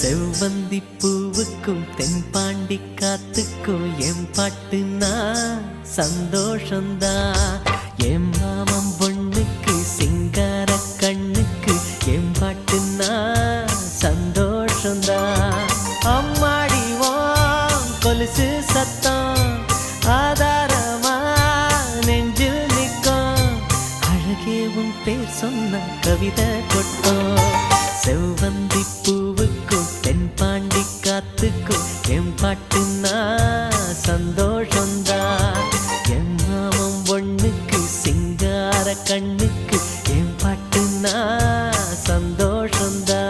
செவ்வந்தி பூவுக்கும் தென்பாண்டி காத்துக்கும் என் பாட்டுனா சந்தோஷந்தா. என் மாமன் பொண்ணுக்கு சிங்கார கண்ணுக்கு என் பாட்டுனா சந்தோஷந்தா. அம்மாடிவோம் கொலுசு சத்தம் ஆதாரமா நெஞ்சில் நிற்கும். அழகே உன் பேர் சொன்ன கவிதை கொட்டும். செவ்வந்தி பூவுக்கும் தென்பாண்டி காத்துக்கும் என் பாட்டுனா சந்தோஷந்தா. என் மாமன் பொண்ணுக்கு சிங்கார கண்ணுக்கு என் பாட்டுனா சந்தோஷந்தா.